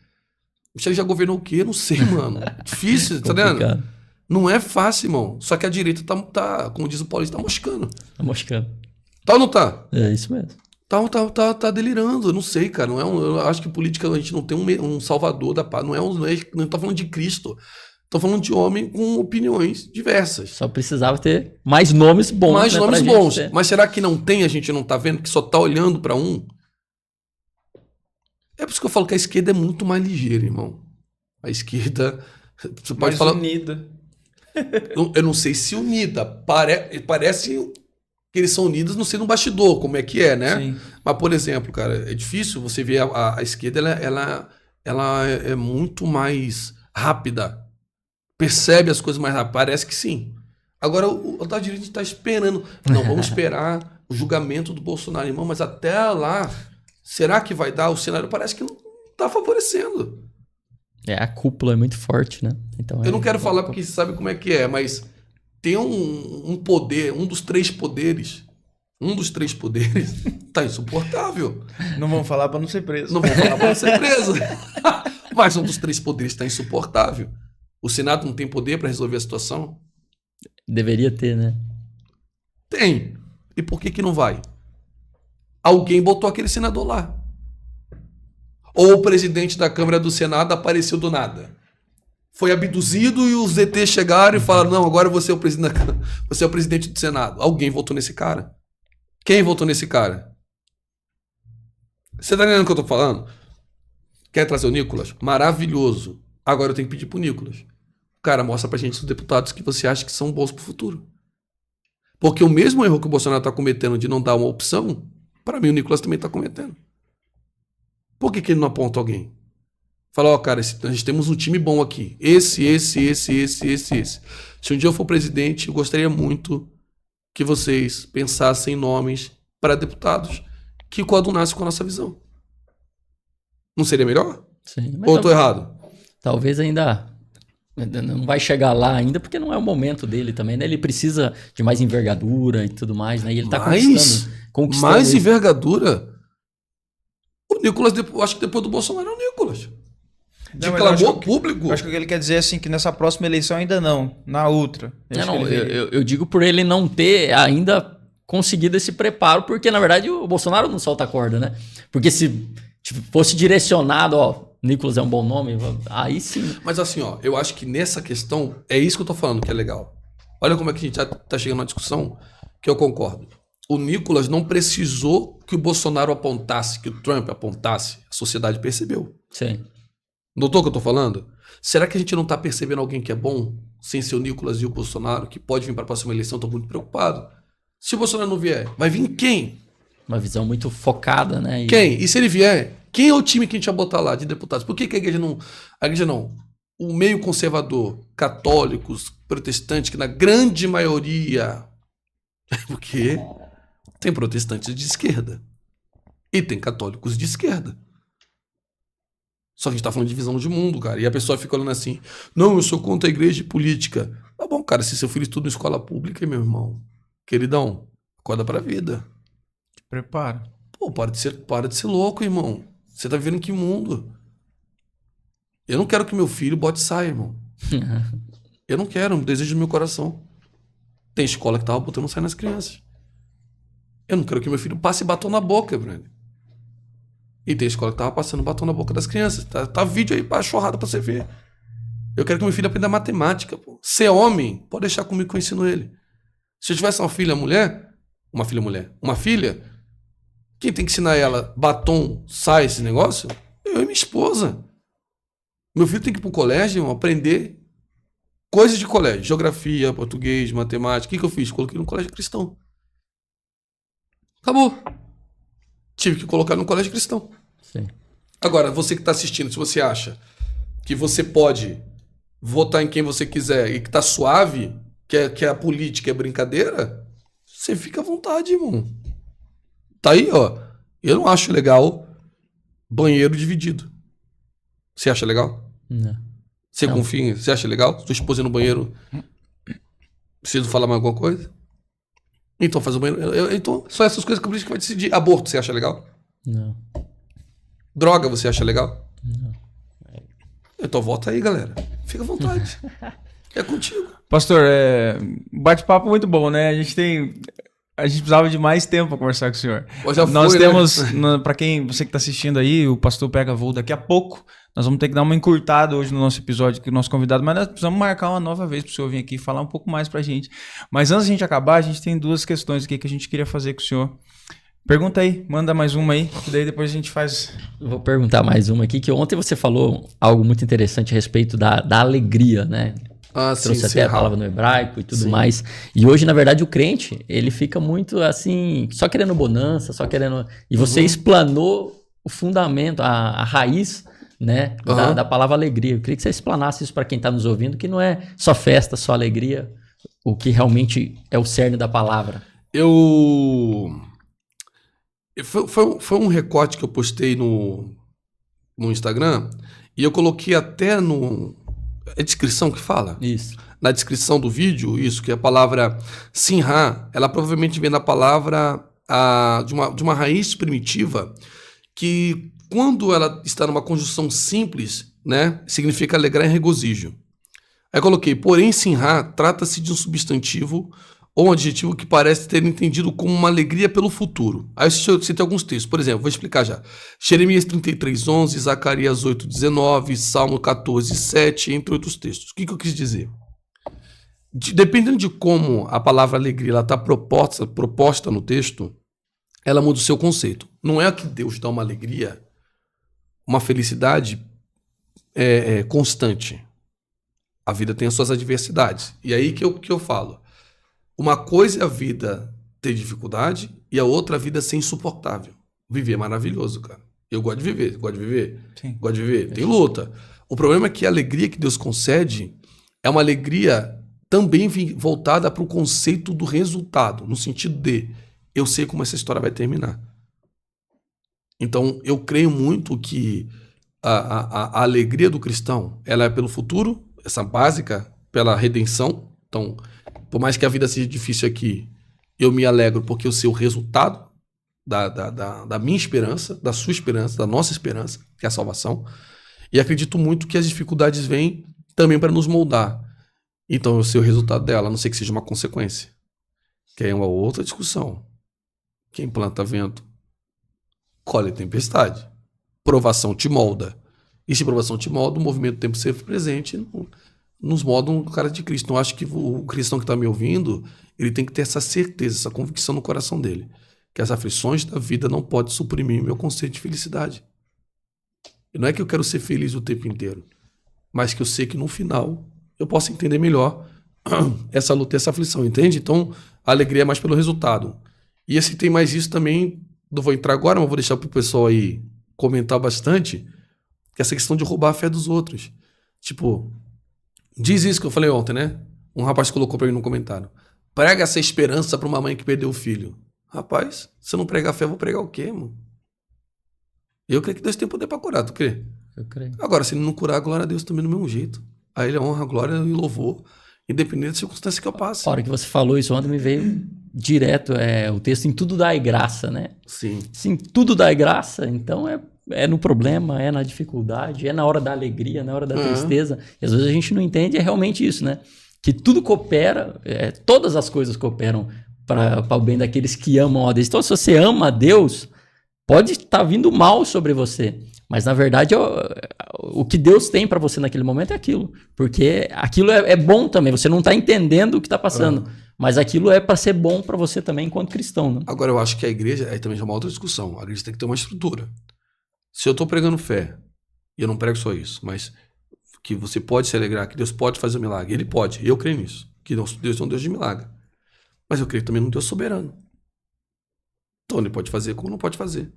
Michelle já governou o quê? Não sei, mano. Difícil, tá vendo? Não é fácil, irmão. Só que a direita tá como diz o Paulista, tá moscando. Tá moscando. Tá ou não tá? É isso mesmo. Tá delirando. Eu não sei, cara. Eu acho que política a gente não tem um salvador da paz. Não tá falando de Cristo. Tô falando de homem com opiniões diversas. Só precisava ter mais nomes bons. Mais nomes bons. Mas será que não tem, a gente não tá vendo, que só tá olhando pra um? É por isso que eu falo que a esquerda é muito mais ligeira, irmão. A esquerda... Você pode mais falar... unida. Eu não sei se unida. Parece que eles são unidos, não sei no bastidor, como é que é, né? Sim. Mas, por exemplo, cara, é difícil você ver a esquerda, ela é muito mais rápida. Percebe as coisas mais rápido. Parece que sim. Agora, o da direita está esperando. Não, vamos esperar o julgamento do Bolsonaro, irmão, mas até lá, será que vai dar? O cenário parece que não está favorecendo. A cúpula é muito forte, né? Então, eu não quero falar porque você sabe como é que é, mas tem um poder, um dos três poderes tá insuportável. Não vão falar para não ser preso. Não vão falar para não ser preso. Mas um dos três poderes está insuportável. O Senado não tem poder para resolver a situação? Deveria ter, né? Tem. E por que não vai? Alguém botou aquele senador lá. Ou o presidente da Câmara do Senado apareceu do nada. Foi abduzido e os ETs chegaram e falaram, não, agora você é o presidente da Câmara, você é o presidente do Senado. Alguém votou nesse cara. Quem votou nesse cara? Você tá entendendo o que eu tô falando? Quer trazer o Nicolas? Maravilhoso. Agora eu tenho que pedir pro Nicolas. Cara, mostra pra gente os deputados que você acha que são bons pro futuro. Porque o mesmo erro que o Bolsonaro tá cometendo de não dar uma opção, para mim o Nicolas também tá cometendo. Por que ele não aponta alguém? Fala, cara, nós temos um time bom aqui. Esse. Se um dia eu for presidente, eu gostaria muito que vocês pensassem em nomes para deputados que coadunassem com a nossa visão. Não seria melhor? Sim. Ou eu tô errado? Talvez ainda não vai chegar lá ainda, porque não é o momento dele também, né? Ele precisa de mais envergadura e tudo mais, né? E ele tá conquistando mais isso. Envergadura? O Nicolas, acho que depois do Bolsonaro é o Nicolas. De clamor público. Eu acho que o que ele quer dizer é assim, que nessa próxima eleição ainda não, na outra. Eu digo por ele não ter ainda conseguido esse preparo, porque na verdade o Bolsonaro não solta a corda, né? Porque se fosse direcionado, Nicolas é um bom nome, aí sim. Mas assim, eu acho que nessa questão, é isso que eu tô falando que é legal. Olha como é que a gente já tá chegando na discussão, que eu concordo. O Nicolas não precisou que o Bolsonaro apontasse, que o Trump apontasse. A sociedade percebeu. Sim. Notou o que eu tô falando? Será que a gente não tá percebendo alguém que é bom, sem ser o Nicolas e o Bolsonaro, que pode vir para a próxima eleição? Tô muito preocupado. Se o Bolsonaro não vier, vai vir quem? Uma visão muito focada, né? Quem? E se ele vier, quem é o time que a gente vai botar lá de deputados? Por que a igreja não... A igreja não. O meio conservador, católicos, protestantes, que na grande maioria... Porque tem protestantes de esquerda. E tem católicos de esquerda. Só que a gente tá falando de visão de mundo, cara. E a pessoa fica olhando assim, não, eu sou contra a igreja e política. Tá bom, cara, se seu filho estuda em escola pública, meu irmão, queridão, acorda pra vida. Te prepara. Pô, para de ser louco, irmão. Você tá vivendo em que mundo? Eu não quero que meu filho bote saia, irmão. Eu não quero, é um desejo do meu coração. Tem escola que tava botando saia nas crianças. Eu não quero que meu filho passe batom na boca, Bruno. E tem escola que tava passando batom na boca das crianças. Tá vídeo aí pra chorrada pra você ver. Eu quero que meu filho aprenda matemática, pô. Ser homem, pode deixar comigo que eu ensino ele. Se eu tivesse uma filha mulher, uma filha, quem tem que ensinar ela batom, saia, esse negócio? Eu e minha esposa. Meu filho tem que ir pro colégio, aprender coisas de colégio. Geografia, português, matemática. O que eu fiz? Coloquei no colégio cristão. Acabou. Tive que colocar no colégio cristão. Sim. Agora, você que está assistindo, se você acha que você pode votar em quem você quiser e que tá suave, que a política é brincadeira, você fica à vontade, irmão. Tá aí, ó. Eu não acho legal banheiro dividido. Você acha legal? Não. Você Não. confia? Você acha legal? Sua esposa no banheiro. Preciso falar mais alguma coisa? Então faz o banheiro. Então, só essas coisas que a política vai decidir. Aborto, você acha legal? Não. Droga, você acha legal? Não. Então vota aí, galera. Fica à vontade. É contigo. Pastor, bate-papo muito bom, né? A gente precisava de mais tempo para conversar com o senhor. Já Nós foi, temos, né? para você que está assistindo aí, o pastor pega voo daqui a pouco. Nós vamos ter que dar uma encurtada hoje no nosso episódio com o nosso convidado, mas nós precisamos marcar uma nova vez para o senhor vir aqui e falar um pouco mais para a gente. Mas antes da gente acabar, a gente tem duas questões aqui que a gente queria fazer com o senhor. Pergunta aí, manda mais uma aí, que daí depois a gente faz. Vou perguntar mais uma aqui, que ontem você falou algo muito interessante a respeito da alegria, né? Trouxe até a palavra no hebraico e tudo mais. E hoje, na verdade, o crente, ele fica muito assim, só querendo bonança, só querendo... E você explanou o fundamento, a raiz, né, da palavra alegria. Eu queria que você explanasse isso para quem está nos ouvindo, que não é só festa, só alegria, o que realmente é o cerne da palavra. Foi um recorte que eu postei no Instagram e eu coloquei até no... É descrição que fala? Isso. Na descrição do vídeo, isso, que a palavra sinha, ela provavelmente vem da palavra de uma raiz primitiva que, quando ela está numa conjunção simples, né, significa alegrar em regozijo. Aí eu coloquei, porém, sinha trata-se de um substantivo ou um adjetivo que parece ter entendido como uma alegria pelo futuro. Aí eu citei alguns textos. Por exemplo, vou explicar já. Jeremias 33:11, Zacarias 8:19, Salmo 14:7, entre outros textos. O que eu quis dizer? Dependendo de como a palavra alegria está proposta no texto, ela muda o seu conceito. Não é que Deus dá uma alegria, uma felicidade constante. A vida tem as suas adversidades. E aí que eu falo. Uma coisa é a vida ter dificuldade e a outra a vida ser insuportável. Viver é maravilhoso, cara. Eu gosto de viver. Sim. Gosto de viver. Tem luta. O problema é que a alegria que Deus concede é uma alegria também voltada para o conceito do resultado, no sentido de eu sei como essa história vai terminar. Então, eu creio muito que a alegria do cristão, ela é pelo futuro, essa básica, pela redenção. Então, por mais que a vida seja difícil aqui, eu me alegro porque eu sei o resultado da minha esperança, da sua esperança, da nossa esperança, que é a salvação. E acredito muito que as dificuldades vêm também para nos moldar. Então eu sei o resultado dela, a não ser que seja uma consequência. Que é uma outra discussão. Quem planta vento, colhe tempestade. Provação te molda. E se provação te molda, o movimento do tempo ser presente nos molda um cara de Cristo. Então, eu acho que o cristão que está me ouvindo, ele tem que ter essa certeza, essa convicção no coração dele. Que as aflições da vida não podem suprimir meu conceito de felicidade. E não é que eu quero ser feliz o tempo inteiro, mas que eu sei que no final eu posso entender melhor essa luta e essa aflição, entende? Então, a alegria é mais pelo resultado. E esse tem mais isso também, não vou entrar agora, mas vou deixar para o pessoal aí comentar bastante, que é essa questão de roubar a fé dos outros. Tipo... Diz isso que eu falei ontem, né? Um rapaz colocou pra mim no comentário. Prega essa esperança pra uma mãe que perdeu o filho. Rapaz, se eu não pregar a fé, eu vou pregar o quê, mano? Eu creio que Deus tem poder pra curar, tu crê? Eu creio. Agora, se ele não curar, glória a Deus também do mesmo jeito. Aí ele honra, glória e louvor, independente da circunstância que eu passe. A hora que você falou isso ontem, me veio direto o texto em tudo dai graça, né? Sim. Sim, tudo dai graça, então é no problema, é na dificuldade, é na hora da alegria, na hora da tristeza. E às vezes a gente não entende, é realmente isso, né? Que tudo coopera, todas as coisas cooperam para o bem daqueles que amam a Deus. Então, se você ama a Deus, pode estar vindo mal sobre você. Mas, na verdade, o que Deus tem para você naquele momento é aquilo. Porque aquilo é bom também. Você não está entendendo o que está passando. Mas aquilo é para ser bom para você também enquanto cristão. Né? Agora, eu acho que a igreja, aí também já é uma outra discussão. A igreja tem que ter uma estrutura. Se eu estou pregando fé, e eu não prego só isso, mas que você pode se alegrar, que Deus pode fazer um milagre. Ele pode. Eu creio nisso. Que Deus é um Deus de milagre. Mas eu creio também num Deus soberano. Então ele pode fazer como não pode fazer.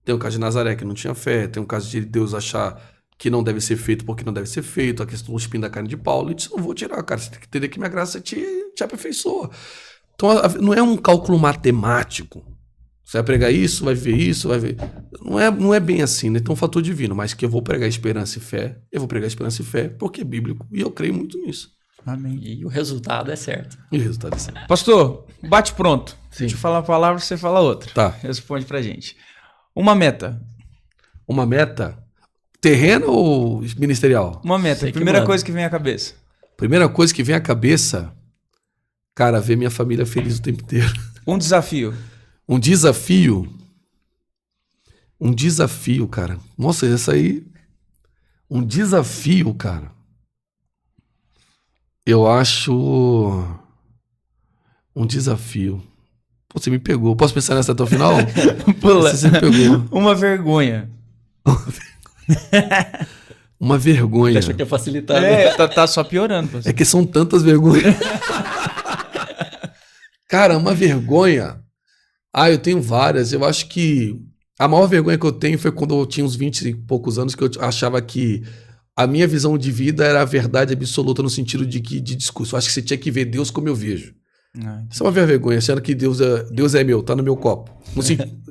Tem o caso de Nazaré, que não tinha fé. Tem o caso de Deus achar que não deve ser feito porque não deve ser feito. A questão do espinho da carne de Paulo. Ele disse, não vou tirar, cara. Você tem que entender que minha graça te aperfeiçoa. Então não é um cálculo matemático. Você vai pregar isso, vai ver isso, vai ver... Não é bem assim, né? Tem um fator divino. Mas que eu vou pregar esperança e fé. Eu vou pregar esperança e fé porque é bíblico. E eu creio muito nisso. Amém. E o resultado é certo. E o resultado é certo. Pastor, bate pronto. Sim. Deixa eu falar uma palavra, você fala outra. Tá. Responde pra gente. Uma meta. Uma meta terrena ou ministerial? Uma meta. Sei que Primeira manda. coisa que vem à cabeça. Primeira coisa que vem à cabeça, cara, ver minha família feliz o tempo inteiro. Um desafio. Um desafio, cara. Nossa, essa aí... Um desafio, cara. Eu acho... Um desafio. Pô, você me pegou. Posso pensar nessa até o final? Pula. Você me pegou. Uma vergonha. Uma vergonha. Acho que é facilitar. Né? Tá só piorando, pastor. É que são tantas vergonhas. Cara, uma vergonha... eu tenho várias. Eu acho que a maior vergonha que eu tenho foi quando eu tinha uns 20 e poucos anos, que eu achava que a minha visão de vida era a verdade absoluta no sentido de discurso. Eu acho que você tinha que ver Deus como eu vejo. Isso é uma vergonha, sendo que Deus é meu, tá no meu copo.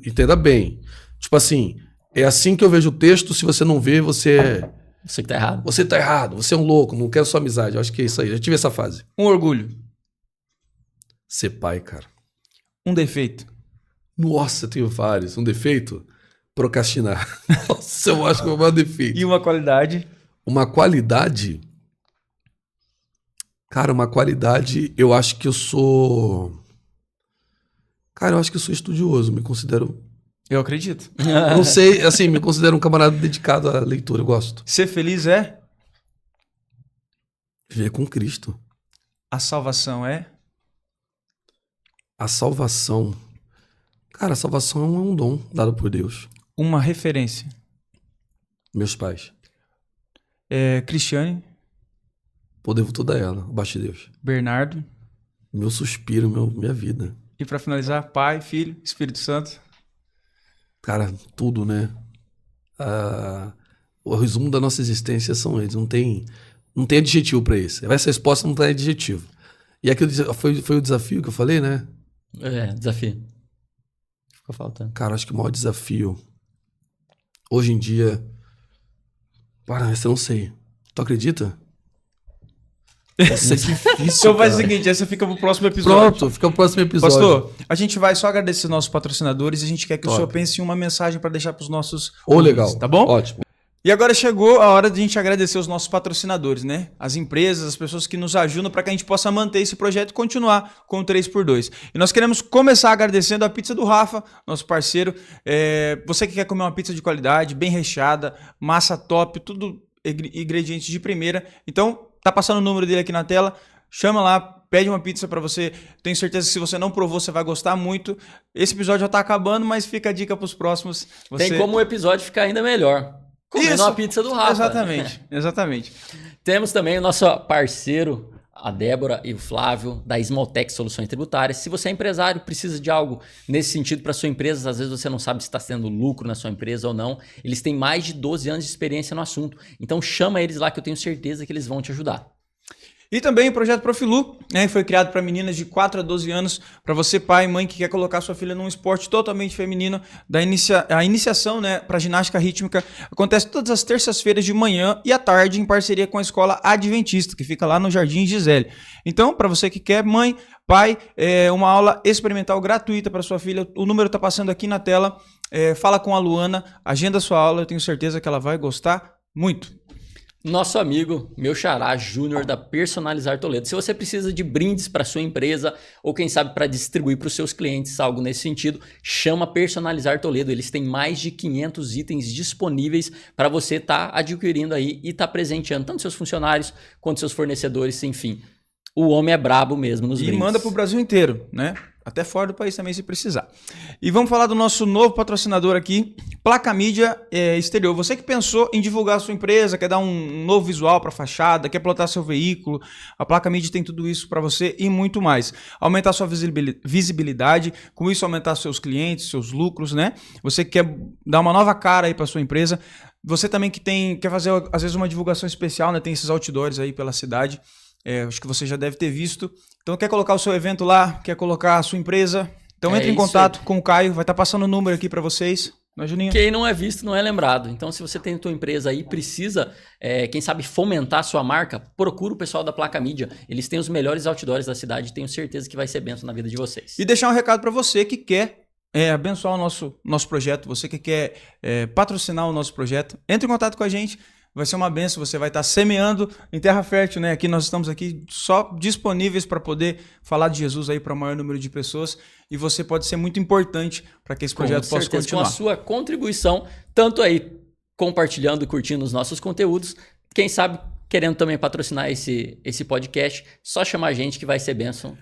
Entenda bem. Tipo assim, é assim que eu vejo o texto, se você não vê, você Você que tá errado. Você tá errado, você é um louco, não quero sua amizade. Eu acho que é isso aí, eu já tive essa fase. Um orgulho. Ser pai, cara. Um defeito. Nossa, eu tenho vários. Um defeito? Procrastinar. Nossa, eu acho que é o maior defeito. E uma qualidade. Uma qualidade? Cara, uma qualidade, eu acho que eu sou... Cara, eu acho que eu sou estudioso, me considero... Eu acredito. Eu não sei, assim, me considero um camarada dedicado à leitura, eu gosto. Ser feliz é? Viver com Cristo. A salvação é? A salvação... Cara, a salvação é um dom dado por Deus. Uma referência. Meus pais. Cristiane. Pô, devo toda ela, abaixo de Deus. Bernardo. Meu suspiro, minha vida. E para finalizar, Pai, Filho, Espírito Santo. Cara, tudo, né? O resumo da nossa existência são eles. Não tem adjetivo pra isso. Essa resposta não tem adjetivo. E aquilo foi o desafio que eu falei, né? Desafio. Ficou faltando. Cara, acho que o maior desafio hoje em dia... Para, essa eu não sei. Tu acredita? Nossa, é difícil, Então faz o cara. seguinte, essa fica pro próximo episódio. Pronto, fica o próximo episódio. Pastor, a gente vai só agradecer nossos patrocinadores e a gente quer que Top. o senhor pense em uma mensagem para deixar para os nossos Legal. ouvintes, tá bom? Ótimo. E agora chegou a hora de a gente agradecer os nossos patrocinadores, né? As empresas, as pessoas que nos ajudam para que a gente possa manter esse projeto e continuar com o 3x2. E nós queremos começar agradecendo a pizza do Rafa, nosso parceiro. Você que quer comer uma pizza de qualidade, bem recheada, massa top, tudo ingredientes de primeira. Então, tá passando o número dele aqui na tela. Chama lá, pede uma pizza pra você. Tenho certeza que se você não provou, você vai gostar muito. Esse episódio já tá acabando, mas fica a dica pros próximos. Tem como o episódio ficar ainda melhor. Comendo uma pizza do Rafa. Exatamente. Temos também o nosso parceiro, a Débora e o Flávio, da Smalltech Soluções Tributárias. Se você é empresário, precisa de algo nesse sentido para sua empresa, às vezes você não sabe se está tendo lucro na sua empresa ou não, eles têm mais de 12 anos de experiência no assunto. Então chama eles lá que eu tenho certeza que eles vão te ajudar. E também o projeto Profilu, né, que foi criado para meninas de 4 a 12 anos, para você, pai e mãe, que quer colocar sua filha num esporte totalmente feminino. A iniciação, né, para ginástica rítmica acontece todas as terças-feiras de manhã e à tarde, em parceria com a Escola Adventista, que fica lá no Jardim Gisele. Então, para você que quer, mãe, pai, uma aula experimental gratuita para sua filha. O número está passando aqui na tela. Fala com a Luana, agenda sua aula, eu tenho certeza que ela vai gostar muito. Nosso amigo, meu xará, Júnior da Personalizar Toledo. Se você precisa de brindes para sua empresa ou quem sabe para distribuir para os seus clientes, algo nesse sentido, chama Personalizar Toledo. Eles têm mais de 500 itens disponíveis para você estar adquirindo aí e estar presenteando tanto seus funcionários quanto seus fornecedores, enfim. O homem é brabo mesmo nos brindes. E manda para o Brasil inteiro, né? Até fora do país também, se precisar. E vamos falar do nosso novo patrocinador aqui, Placa Mídia Exterior. Você que pensou em divulgar a sua empresa, quer dar um novo visual para a fachada, quer plotar seu veículo, a Placa Mídia tem tudo isso para você e muito mais. Aumentar sua visibilidade, com isso aumentar seus clientes, seus lucros, né? Você quer dar uma nova cara aí para sua empresa. Você também que quer fazer, às vezes, uma divulgação especial, né? Tem esses outdoors aí pela cidade. Acho que você já deve ter visto. Então, quer colocar o seu evento lá, quer colocar a sua empresa? Então, entre em contato com o Caio, vai estar passando o número aqui para vocês. Não é, Juninho? Quem não é visto não é lembrado. Então, se você tem a tua empresa aí, precisa, quem sabe, fomentar a sua marca, procura o pessoal da Placa Mídia. Eles têm os melhores outdoors da cidade, tenho certeza que vai ser bênção na vida de vocês. E deixar um recado para você que quer abençoar o nosso projeto, você que quer patrocinar o nosso projeto, entre em contato com a gente. Vai ser uma benção, você vai estar semeando em terra fértil, né? Aqui nós estamos aqui só disponíveis para poder falar de Jesus aí para o maior número de pessoas e você pode ser muito importante para que esse projeto possa continuar. Com a sua contribuição, tanto aí compartilhando e curtindo os nossos conteúdos, quem sabe querendo também patrocinar esse podcast, só chamar a gente que vai ser bênção.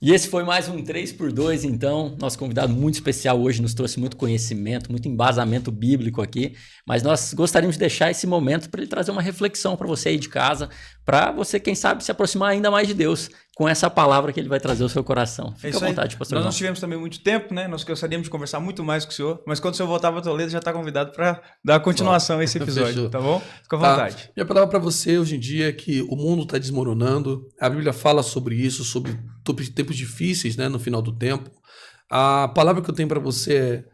E esse foi mais um 3x2, então. Nosso convidado muito especial hoje nos trouxe muito conhecimento, muito embasamento bíblico aqui. Mas nós gostaríamos de deixar esse momento para ele trazer uma reflexão para você aí de casa, para você, quem sabe, se aproximar ainda mais de Deus com essa palavra que ele vai trazer ao seu coração. Fica à vontade, pastor. Nós não tivemos também muito tempo, né? Nós gostaríamos de conversar muito mais com o senhor, mas quando o senhor voltar para Toledo, já está convidado para dar continuação a esse episódio, tá bom? Fica à vontade. Minha palavra para você hoje em dia é que o mundo está desmoronando. A Bíblia fala sobre isso, sobre tempos difíceis, né, no final do tempo. A palavra que eu tenho para você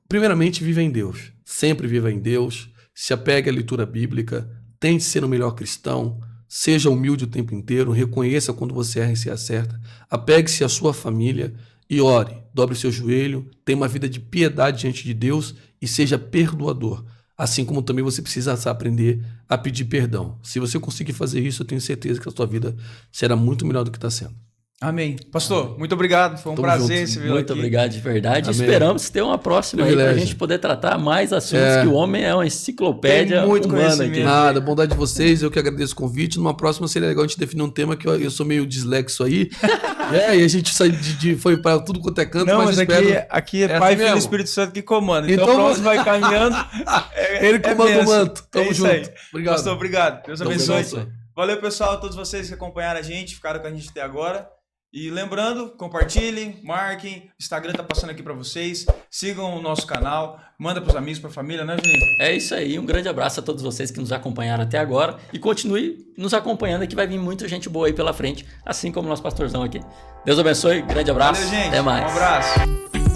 primeiramente, viva em Deus. Sempre viva em Deus. Se apegue à leitura bíblica. Tente ser o melhor cristão. Seja humilde o tempo inteiro. Reconheça quando você erra e se acerta. Apegue-se à sua família e ore. Dobre o seu joelho. Tenha uma vida de piedade diante de Deus e seja perdoador. Assim como também você precisa aprender a pedir perdão. Se você conseguir fazer isso, eu tenho certeza que a sua vida será muito melhor do que está sendo. Amém. Pastor, muito obrigado. Foi um prazer recebê-lo aqui. Muito obrigado de verdade. Amém. Esperamos ter uma próxima aí para a gente poder tratar mais assuntos, que o homem é uma enciclopédia muito humana aqui. Nada, bondade de vocês, eu que agradeço o convite. Numa próxima seria legal a gente definir um tema que eu sou meio dislexo aí. E a gente sai foi para tudo quanto é canto. Não, mas aqui é Pai, assim Filho e Espírito Santo que comanda. Então o próximo vai caminhando. Ele comanda o manto. Tamo junto. Aí. Obrigado. Pastor, obrigado. Deus abençoe. Valeu, pessoal, a todos vocês que acompanharam a gente, ficaram com a gente até agora. E lembrando, compartilhem, marquem, o Instagram tá passando aqui para vocês, sigam o nosso canal, manda pros amigos, pra família, né, Juninho? É isso aí, um grande abraço a todos vocês que nos acompanharam até agora e continue nos acompanhando que vai vir muita gente boa aí pela frente, assim como o nosso pastorzão aqui. Deus abençoe, grande abraço, valeu, gente. Até mais. Um abraço.